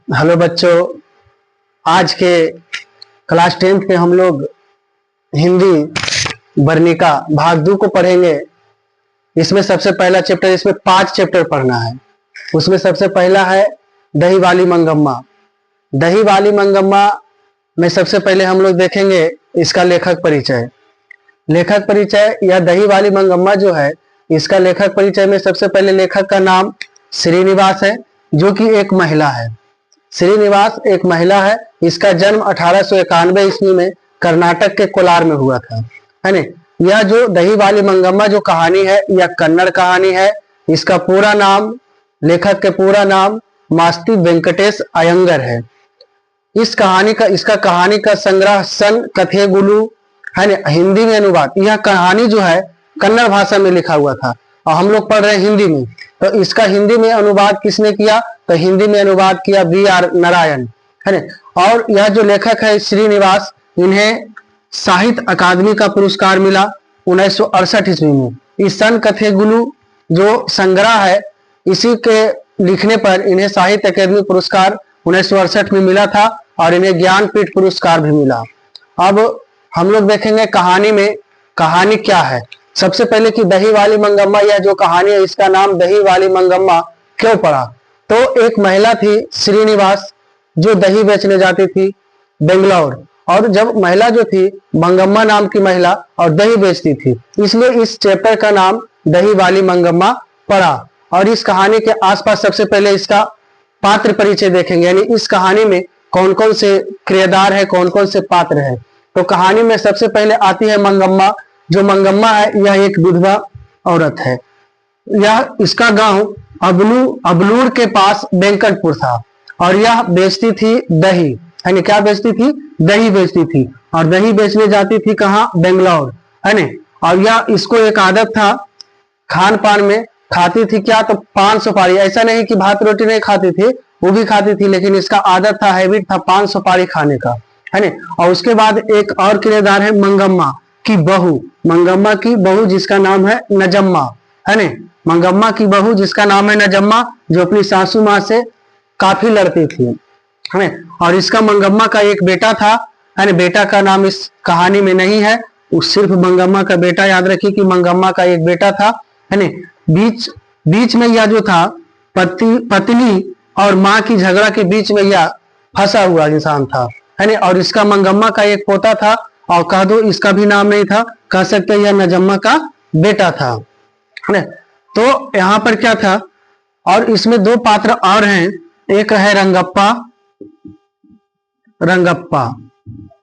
Hello बच्चों, आज के क्लास 10th में हम लोग हिंदी वर्णिका भाग 2 को पढ़ेंगे। इसमें सबसे पहला चैप्टर, इसमें 5 चैप्टर पढ़ना है। उसमें सबसे पहला है दही वाली मंगम्मा। दही वाली मंगम्मा में सबसे पहले हम लोग देखेंगे इसका लेखक परिचय। लेखक परिचय या दही वाली मंगम्मा जो है, इसका लेखक परिचय में सबसे पहले लेखक का नाम श्रीनिवास है, जो कि एक महिला है। श्रीनिवास एक महिला है। इसका जन्म 1891 ईस्वी में कर्नाटक के कोलार में हुआ था, है ना। यह जो दही वाली मंगम्मा जो कहानी है, यह कन्नड़ कहानी है। इसका पूरा नाम, लेखक के पूरा नाम मास्ती वेंकटेश अयंगर है। इसका कहानी का संग्रह सन कथेगुलु, है ना, हिंदी में अनुवाद। यह कहानी जो है कन्नड़ भाषा में लिखा हुआ था और हम लोग पढ़ रहे हैं हिंदी में। तो इसका हिंदी में अनुवाद किसने किया? तो हिंदी में अनुवाद किया B.R. नारायण, है ना। और यह जो लेखक है श्रीनिवास, इन्हें साहित्य अकादमी का पुरस्कार मिला 1968 ईस्वी में। इस सन कथेगुलु जो संग्रह है, इसी के लिखने पर इन्हें साहित्य अकादमी पुरस्कार 1968 में मिला था और इन्हें ज्ञानपीठ पुरस्कार भी मिला। अब हम लोग देखेंगे कहानी में कहानी क्या है। सबसे पहले कि दही वाली मंगम्मा, यह जो कहानी है इसका नाम दही वाली मंगम्मा क्यों पड़ा? तो एक महिला थी श्रीनिवास, जो दही बेचने जाती थी बेंगलोर। और जब महिला जो थी मंगम्मा नाम की महिला और दही बेचती थी, इसलिए इस चैप्टर का नाम दही वाली मंगम्मा पड़ा। और इस कहानी के आसपास सबसे पहले इसका पात्र परिचय देखेंगे, यानी इस कहानी में कौन कौन से किरदार है, कौन कौन से पात्र है। तो कहानी में सबसे पहले आती है मंगम्मा। जो मंगम्मा है, यह एक विधवा औरत है। यह इसका गांव अबलूर के पास वेंकटपुर था और यह बेचती थी दही, है ना। क्या बेचती थी? दही बेचती थी। और दही बेचने जाती थी कहाँ? बेंगलोर, है ना। और यह इसको एक आदत था खान पान में, खाती थी क्या? तो पान सुपारी। ऐसा नहीं कि भात रोटी नहीं खाती थी, वो भी खाती थी, लेकिन इसका आदत था, हैबिट था पान सुपारी खाने का, है ना। और उसके बाद एक और किरदार है मंगम्मा की बहू। मंगम्मा की बहू जिसका नाम है नजम्मा, है ना। मंगम्मा की बहू जिसका नाम है नजम्मा, जो अपनी सासू माँ से काफी लड़ती थी, है ना। और इसका मंगम्मा का एक बेटा था, है ना। बेटा का नाम इस कहानी में नहीं है, सिर्फ मंगम्मा का बेटा याद रखिए कि मंगम्मा का एक बेटा था, है ना। बीच में यह जो था पत्नी और माँ की झगड़ा के बीच में यह फंसा हुआ इंसान था, है ना। और इसका मंगम्मा का एक पोता था, और कह दो इसका भी नाम नहीं था, कह सकते यह नजम्मा का बेटा था, है ना। तो यहाँ पर क्या था, और इसमें 2 पात्र और हैं। एक है रंगप्पा,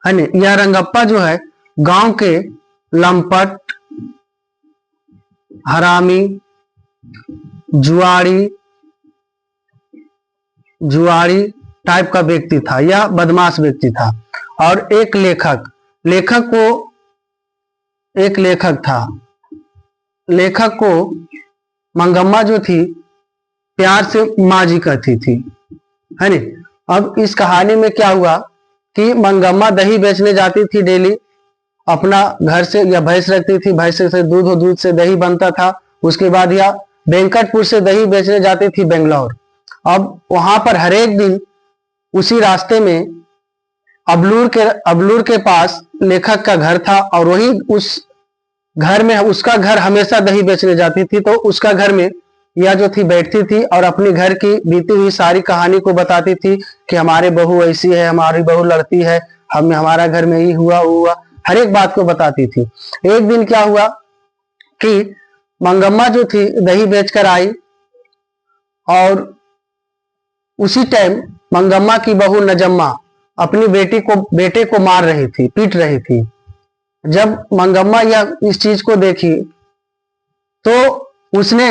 है ना। यह रंगप्पा जो है गांव के लंपट, हरामी, जुआरी टाइप का व्यक्ति था, यह बदमाश व्यक्ति था। और एक लेखक को मंगम्मा जो थी प्यार से माँ जी कहती थी, है ना। अब इस कहानी में क्या हुआ कि मंगम्मा दही बेचने जाती थी डेली, अपना घर से, या भैंस रखती थी, भैंस से दूध से दही बनता था। उसके बाद यह वेंकटपुर से दही बेचने जाती थी बेंगलोर। अब वहां पर हर एक दिन उसी रास्ते में अबलूर के पास लेखक का घर था, और वही उस घर में उसका घर हमेशा दही बेचने जाती थी। तो उसका घर में यह जो थी बैठती थी और अपनी घर की बीती हुई सारी कहानी को बताती थी कि हमारे बहू ऐसी है, हमारी बहू लड़ती है, हमारा घर में ये हुआ, हर एक बात को बताती थी। एक दिन क्या हुआ कि मंगम्मा जो थी दही बेचकर आई, और उसी टाइम मंगम्मा की बहू नजम्मा अपनी बेटे को मार रही थी, पीट रही थी। जब मंगम्मा यह इस चीज को देखी तो उसने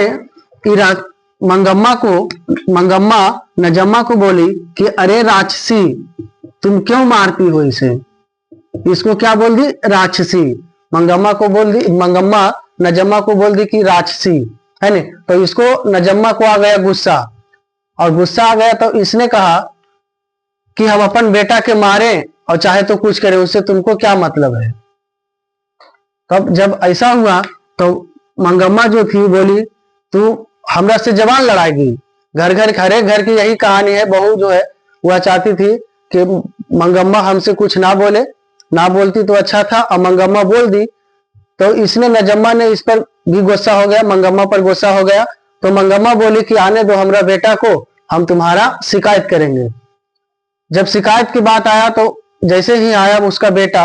मंगम्मा नजम्मा को बोली कि अरे राक्षसी, तुम क्यों मारती हो इसे? इसको क्या बोल दी? राक्षसी। मंगम्मा नजम्मा को बोल दी कि राक्षसी, है ना। तो इसको नजम्मा को आ गया गुस्सा, और गुस्सा आ गया तो इसने कहा कि हम अपन बेटा के मारे और चाहे तो कुछ करें, उससे तुमको क्या मतलब है? तब जब ऐसा हुआ तो मंगम्मा जो थी बोली, तू हमरा से जवान लड़ाएगी? घर घर हर एक घर की यही कहानी है, बहू जो है वह चाहती थी कि मंगम्मा हमसे कुछ ना बोले, ना बोलती तो अच्छा था, और मंगम्मा बोल दी तो इसने नजम्मा ने इस पर भी गुस्सा हो गया, मंगम्मा पर गुस्सा हो गया। तो मंगम्मा बोली कि आने दो हमरा बेटा को, हम तुम्हारा शिकायत करेंगे। जब शिकायत की बात आया तो जैसे ही आया उसका बेटा,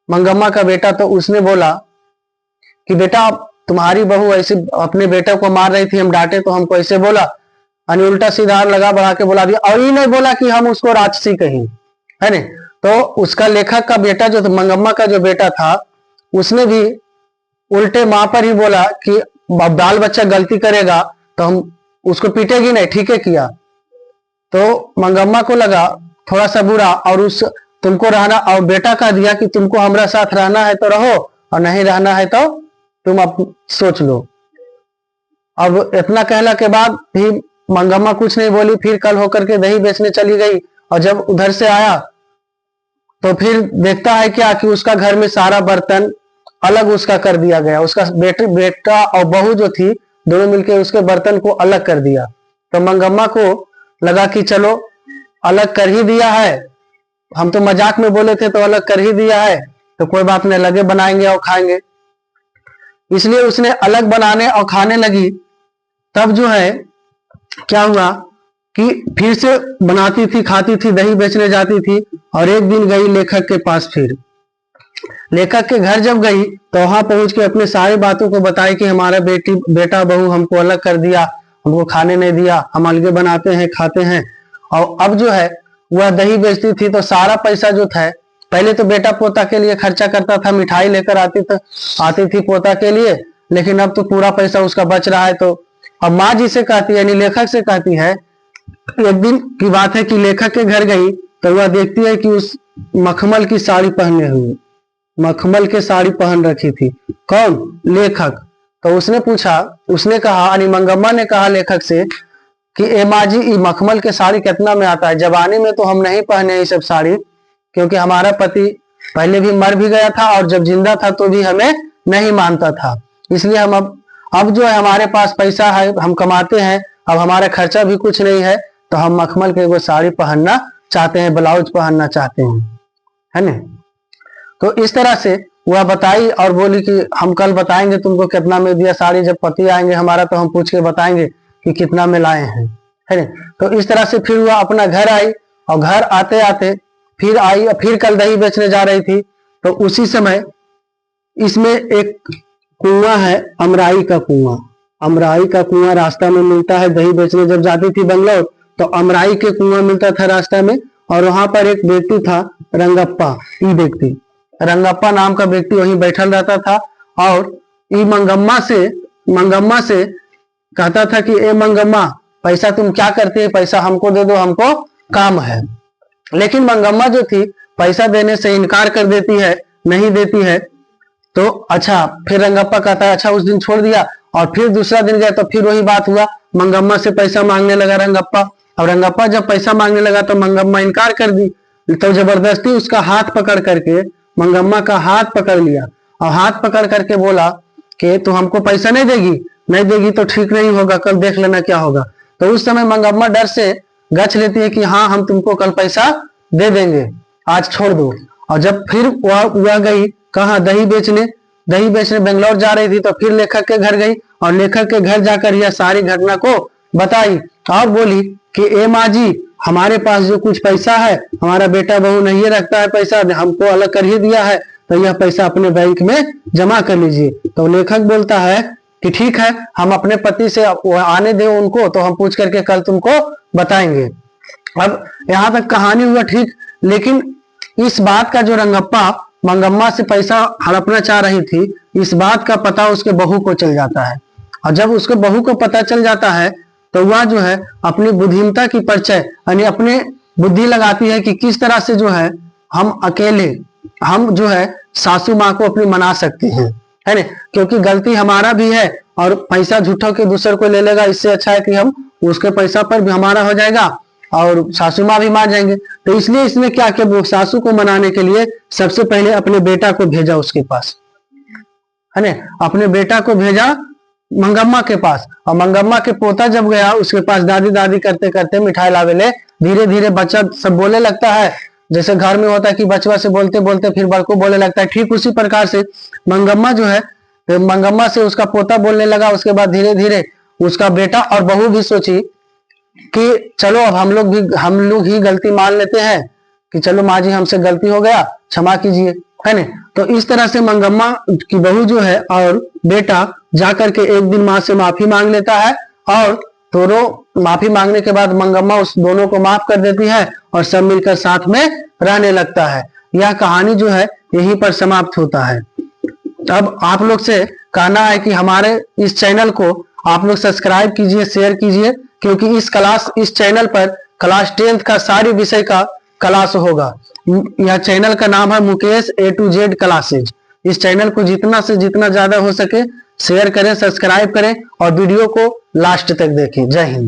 मंगम्मा का बेटा, तो उसने बोला कि बेटा तुम्हारी बहू ऐसे अपने बेटे को मार रही थी, हम डांटे तो हमको ऐसे बोला, यानी उल्टा सीधा लगा बढ़ा के बोला दिया। और ये नहीं बोला कि हम उसको राक्षसी कहीं, है नहीं। तो उसका लेखक का बेटा जो मंगम्मा का जो बेटा था, उसने भी उल्टे माँ पर ही बोला कि बाल बच्चा गलती करेगा तो हम उसको पीटेगी नहीं, ठीक है किया। तो मंगम्मा को लगा थोड़ा सा बुरा, और उस तुमको रहना, और बेटा कह दिया कि तुमको हमारा साथ रहना है तो रहो, और नहीं रहना है तो तुम अब सोच लो। अब इतना कहला के बाद भी मंगम्मा कुछ नहीं बोली, फिर कल होकर के दही बेचने चली गई। और जब उधर से आया तो फिर देखता है क्या कि उसका घर में सारा बर्तन अलग उसका कर दिया गया। उसका बेटा और बहू जो थी दोनों मिलकर उसके बर्तन को अलग कर दिया। तो मंगम्मा को लगा कि चलो अलग कर ही दिया है, हम तो मजाक में बोले थे तो अलग कर ही दिया है, तो कोई बात नहीं, लगे बनाएंगे और खाएंगे। इसलिए उसने अलग बनाने और खाने लगी। तब जो है क्या हुआ कि फिर से बनाती थी, खाती थी, दही बेचने जाती थी। और एक दिन गई लेखक के पास, फिर लेखक के घर जब गई तो वहां पहुंच के अपने सारी बातों को बताई कि हमारा बेटा बहू हमको अलग कर दिया, हमको खाने नहीं दिया, हम अलगे बनाते हैं खाते हैं। और अब जो है वह दही बेचती थी तो सारा पैसा जो था, पहले तो बेटा पोता के लिए खर्चा करता था, मिठाई लेकर आती थी पोता के लिए, लेकिन अब तो पूरा पैसा उसका बच रहा है। तो अब माँ जी से कहती है, यानी लेखक से कहती है, एक दिन की बात है कि लेखक के घर गई तो वह देखती है कि उस मखमल की साड़ी पहने हुए, मखमल के साड़ी पहन रखी थी। कौन? लेखक। तो उसने पूछा, उसने कहा, यानी मंगम्मा ने कहा लेखक से कि ए माँ जी, ये मखमल के साड़ी कितना में आता है? जवानी में तो हम नहीं पहने ये सब साड़ी, क्योंकि हमारा पति पहले भी मर भी गया था और जब जिंदा था तो भी हमें नहीं मानता था, इसलिए हम अब जो है हमारे पास पैसा है, हम कमाते हैं, अब हमारा खर्चा भी कुछ नहीं है, तो हम मखमल के वो साड़ी पहनना चाहते हैं, ब्लाउज पहनना चाहते हैं, है ना। तो इस तरह से वह बताई और बोली कि हम कल बताएंगे तुमको कितना में दिया साड़ी, जब पति आएंगे हमारा तो हम पूछ के बताएंगे कि कितना में लाए हैं, है ना। तो इस तरह से फिर वह अपना घर आई, और घर आते आते फिर आई, फिर कल दही बेचने जा रही थी। तो उसी समय इसमें एक कुआं है, अमराई का कुआं। अमराई का कुआं रास्ता में मिलता है। दही बेचने जब जाती थी बंगलौर तो अमराई के कुआं मिलता था रास्ता में, और वहां पर एक व्यक्ति था रंगप्पा। ई व्यक्ति रंगप्पा नाम का व्यक्ति वहीं बैठल रहता था, और ई मंगम्मा से कहता था कि ए मंगम्मा, पैसा तुम क्या करते है, पैसा हमको दे दो, हमको काम है। लेकिन मंगम्मा जो थी पैसा देने से इनकार कर देती है, नहीं देती है। तो अच्छा, फिर रंगप्पा कहता है अच्छा, उस दिन छोड़ दिया। और फिर दूसरा दिन गया तो फिर वही बात हुआ, मंगम्मा से पैसा मांगने लगा रंगप्पा। और रंगप्पा जब पैसा मांगने लगा तो मंगम्मा इनकार कर दी। तो जबरदस्ती उसका हाथ पकड़ करके, मंगम्मा का हाथ पकड़ लिया और हाथ पकड़ करके बोला कि तू हमको पैसा नहीं देगी, नहीं देगी तो ठीक नहीं होगा, कल देख लेना क्या होगा। तो उस समय मंगम्मा डर से गच लेती है कि हाँ, हम तुमको कल पैसा दे देंगे, आज छोड़ दो। और जब फिर वह गई कहाँ, दही बेचने बेंगलोर जा रही थी, तो फिर लेखक के घर गई और लेखक के घर जाकर यह सारी घटना को बताई और बोली कि ए माँ जी, हमारे पास जो कुछ पैसा है, हमारा बेटा बहू नहीं रखता है पैसा, हमको अलग कर ही दिया है, तो यह पैसा अपने बैंक में जमा कर लीजिए। तो लेखक बोलता है कि ठीक है, हम अपने पति से आने दें उनको, तो हम पूछ करके कल तुमको बताएंगे। अब यहाँ तक कहानी हुआ ठीक, लेकिन इस बात का जो रंगप्पा मंगम्मा से पैसा हड़पना चाह रही थी, इस बात का पता उसके बहू को चल जाता है। और जब उसके बहू को पता चल जाता है तो वह जो है अपनी बुद्धिमता की परिचय, यानी अपने बुद्धि लगाती है कि किस तरह से जो है हम अकेले, हम जो है सासू माँ को अपनी मना सकते हैं, है ना। क्योंकि गलती हमारा भी है और पैसा झूठों के दूसरे को ले लेगा, इससे अच्छा है कि हम उसके पैसा पर भी हमारा हो जाएगा और सासू माँ भी मान जाएंगे। तो इसलिए इसने क्या किया, वो सासू को मनाने के लिए सबसे पहले अपने बेटा को भेजा उसके पास, है ना। अपने बेटा को भेजा मंगम्मा के पास, और मंगम्मा के पोता जब गया उसके पास दादी दादी करते करते मिठाई लावेले, धीरे धीरे बच्चा सब बोलने लगता है, जैसे घर में होता है कि बचवा से बोलते बोलते फिर बड़को बोलने लगता है, ठीक उसी प्रकार से मंगम्मा जो है, मंगम्मा से उसका पोता बोलने लगा। उसके बाद धीरे धीरे उसका बेटा और बहू भी सोची कि चलो अब हम लोग ही गलती मान लेते हैं कि चलो माँ जी हमसे गलती हो गया, क्षमा कीजिए, है ना। तो इस तरह से मंगम्मा की बहू जो है और बेटा जाकर के एक दिन माँ से माफी मांग लेता है, और दोनों माफी मांगने के बाद मंगम्मा उस दोनों को माफ कर देती है और सब मिलकर साथ में रहने लगता है। यह कहानी जो है यहीं पर समाप्त होता है। अब आप लोग से कहना है कि हमारे इस चैनल को आप लोग सब्सक्राइब कीजिए, शेयर कीजिए, क्योंकि इस चैनल पर क्लास 10th का सारी विषय का क्लास होगा। यह चैनल का नाम है Mukesh A to Z classes. इस चैनल को जितना से जितना ज्यादा हो सके शेयर करें, सब्सक्राइब करें और वीडियो को लास्ट तक देखें। जय हिंद।